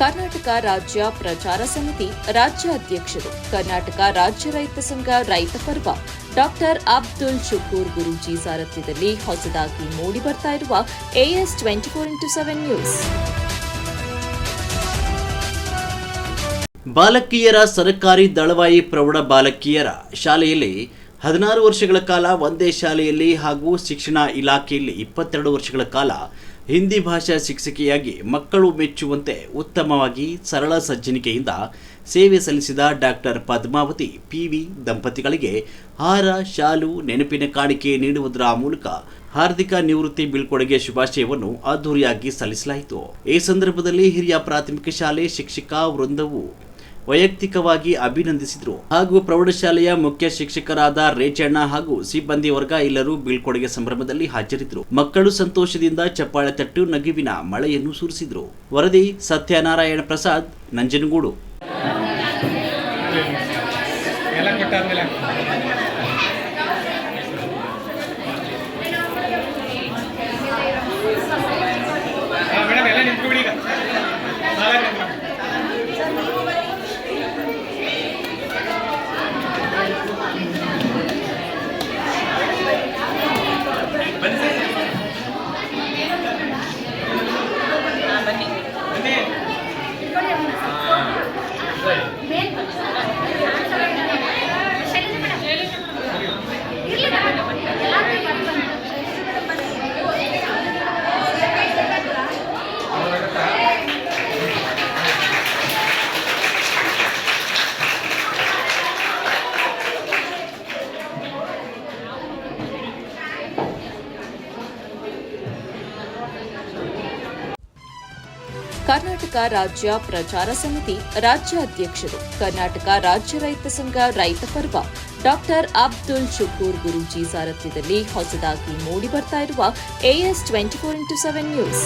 ಕರ್ನಾಟಕ ರಾಜ್ಯ ಪ್ರಚಾರ ಸಮಿತಿ ರಾಜ್ಯ ಅಧ್ಯಕ್ಷರು ಕರ್ನಾಟಕ ರಾಜ್ಯ ರೈತ ಸಂಘ ರೈತ ಪರ್ವ ಡಾಕ್ಟರ್ ಅಬ್ದುಲ್ ಶುಕೂರ್ ಗುರೂಜಿ ಸಾರಥ್ಯದಲ್ಲಿ ಹೊಸದಾಗಿ ಮೂಡಿಬರ್ತಾ ಇರುವ AS 24x7 ನ್ಯೂಸ್. ಬಾಲಕಿಯರ ಸರ್ಕಾರಿ ದಳವಾಯಿ ಪ್ರೌಢ ಬಾಲಕಿಯರ ಶಾಲೆಯಲ್ಲಿ 16 ವರ್ಷಗಳ ಕಾಲ ಒಂದೇ ಶಾಲೆಯಲ್ಲಿ ಹಾಗೂ ಶಿಕ್ಷಣ ಇಲಾಖೆಯಲ್ಲಿ 22 ವರ್ಷಗಳ ಕಾಲ ಹಿಂದಿ ಭಾಷಾ ಶಿಕ್ಷಕಿಯಾಗಿ ಮಕ್ಕಳು ಮೆಚ್ಚುವಂತೆ ಉತ್ತಮವಾಗಿ ಸರಳ ಸಜ್ಜನಿಕೆಯಿಂದ ಸೇವೆ ಸಲ್ಲಿಸಿದ ಡಾಕ್ಟರ್ ಪದ್ಮಾವತಿ PV ದಂಪತಿಗಳಿಗೆ ಹಾರ, ಶಾಲು, ನೆನಪಿನ ಕಾಣಿಕೆ ನೀಡುವುದರ ಮೂಲಕ ಹಾರ್ದಿಕ ನಿವೃತ್ತಿ ಬೀಳ್ಕೊಡುಗೆ ಶುಭಾಶಯವನ್ನು ಅದ್ದೂರಿಯಾಗಿ ಸಲ್ಲಿಸಲಾಯಿತು. ಈ ಸಂದರ್ಭದಲ್ಲಿ ಹಿರಿಯ ಪ್ರಾಥಮಿಕ ಶಾಲೆ ಶಿಕ್ಷಕ ವೃಂದವು ವೈಯಕ್ತಿಕವಾಗಿ ಅಭಿನಂದಿಸಿದರು ಹಾಗೂ ಪ್ರೌಢಶಾಲೆಯ ಮುಖ್ಯ ಶಿಕ್ಷಕರಾದ ರೇಚಣ್ಣ ಹಾಗೂ ಸಿಬ್ಬಂದಿ ವರ್ಗ ಎಲ್ಲರೂ ಬೀಳ್ಕೊಡುಗೆ ಸಂಭ್ರಮದಲ್ಲಿ ಹಾಜರಿದ್ದರು. ಮಕ್ಕಳು ಸಂತೋಷದಿಂದ ಚಪ್ಪಾಳೆ ತಟ್ಟು ನಗುವಿನ ಮಳೆಯನ್ನು ಸುರಿಸಿದರು. ವರದಿ ಸತ್ಯನಾರಾಯಣ ಪ್ರಸಾದ್, ನಂಜನಗೂಡು. ಕರ್ನಾಟಕ ರಾಜ್ಯ ಪ್ರಚಾರ ಸಮಿತಿ ರಾಜ್ಯ ಅಧ್ಯಕ್ಷರು ಕರ್ನಾಟಕ ರಾಜ್ಯ ರೈತ ಸಂಘ ರೈತ ಪರ್ವ ಡಾಕ್ಟರ್ ಅಬ್ದುಲ್ ಶುಕೂರ್ ಗುರೂಜಿ ಸಾರಥ್ಯದಲ್ಲಿ ಹೊಸದಾಗಿ ಮೂಡಿಬರ್ತಾ ಇರುವ AS 24x7 ನ್ಯೂಸ್.